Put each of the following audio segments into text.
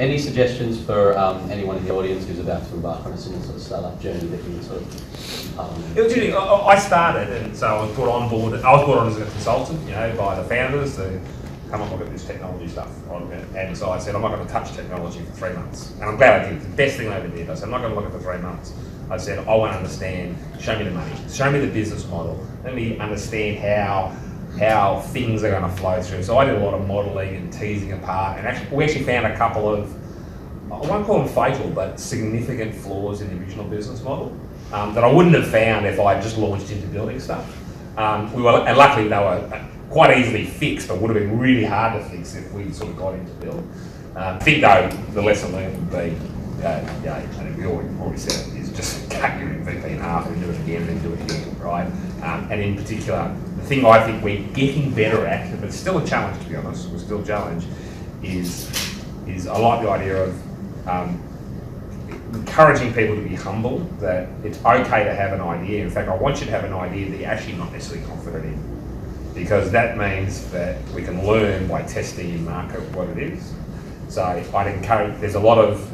Any suggestions for anyone in the audience who's about to embark on a similar sort of startup journey that you sort of It was interesting. I started, and so I was brought on board. I was brought on as a consultant, by the founders to come up with this technology stuff. And so I said, I'm not going to touch technology for 3 months. And I'm glad I did. The best thing I ever did. I said, I'm not going to look at it for 3 months. I said, I want to understand. Show me the money. Show me the business model. Let me understand how things are going to flow through. So I did a lot of modelling and teasing apart, and we actually found a couple of, I won't call them fatal, but significant flaws in the original business model that I wouldn't have found if I had just launched into building stuff. And luckily they were quite easily fixed, but would have been really hard to fix if we sort of got into build. I think though the lesson learned would be, and we already said it, is just cut your MVP in half and do it again and do it again, right? And in particular, the thing I think we're getting better at, but it's still a challenge to be honest, we're still a challenge, is I like the idea of encouraging people to be humble, that it's okay to have an idea. In fact, I want you to have an idea that you're actually not necessarily confident in, because that means that we can learn by testing in market what it is. So I'd encourage, there's a lot of,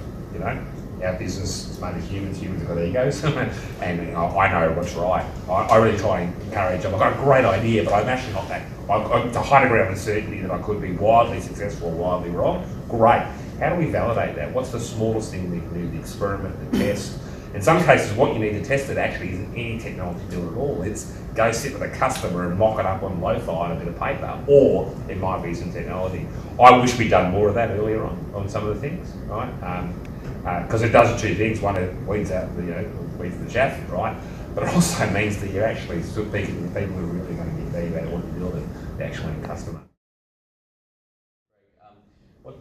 our business is made of humans have got egos, and I know what's right. I really try and encourage them. I've got a great idea, but I'm actually not that, I've a high degree of uncertainty that I could be wildly successful or wildly wrong. Great. How do we validate that? What's the smallest thing we can do? The experiment, the test. In some cases, what you need to test it actually isn't any technology build at all. It's go sit with a customer and mock it up on lo-fi on a bit of paper, or it might be some technology. I wish we'd done more of that earlier on some of the things, right? Because it does two things. One, it weeds out weeds the chaff, right? But it also means that you're actually speaking to the people who are really going to get value out of what you're building, the actual end customer.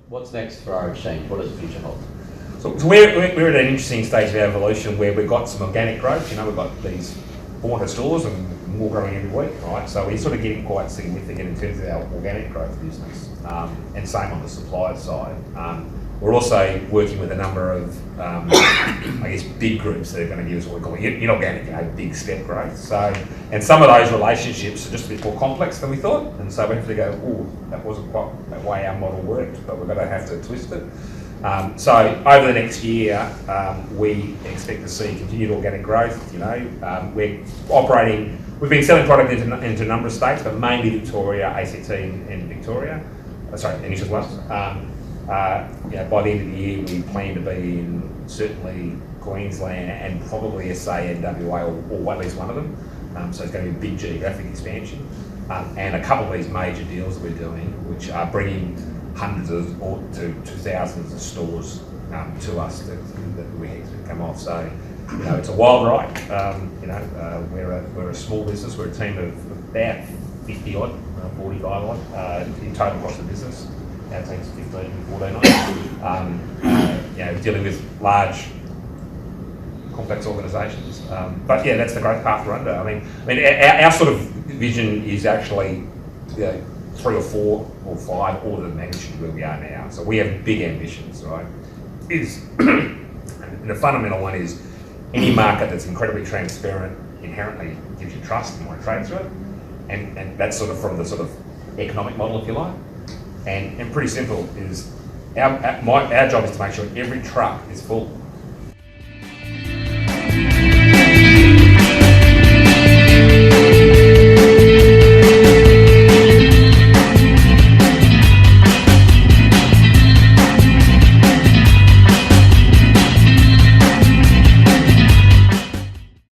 What's next for iRexchange? What does the future hold? So we're at an interesting stage of our evolution where we've got some organic growth. We've got these 400 stores and more growing every week, right? So we're sort of getting quite significant in terms of our organic growth business, and same on the supplier side. We're also working with a number of, big groups that are going to give us what we call inorganic, big step growth. So, and some of those relationships are just a bit more complex than we thought, and so we have to go, that wasn't quite that way our model worked, but we're going to have to twist it. So over the next year, we expect to see continued organic growth. We're operating. We've been selling product into a number of states, but mainly Victoria, ACT, and Victoria. And New South Wales. By the end of the year, we plan to be in certainly Queensland and probably SA and WA, or at least one of them. So it's going to be a big geographic expansion, and a couple of these major deals that we're doing, which are bringing hundreds to thousands of stores to us that we expect to come off. So it's a wild ride. We're a small business. We're a team of about 50 odd, 45 odd in total across the business. Our team's 15, 14 odd. Dealing with large, complex organisations. But that's the growth path we're under. I mean, our sort of vision is actually 3 or 4 or 5 order of magnitude where we are now. So we have big ambitions, right? And the fundamental one is any market that's incredibly transparent inherently gives you trust and you want to trade through it. And that's sort of from the sort of economic model, if you like. And pretty simple is our job is to make sure every truck is full.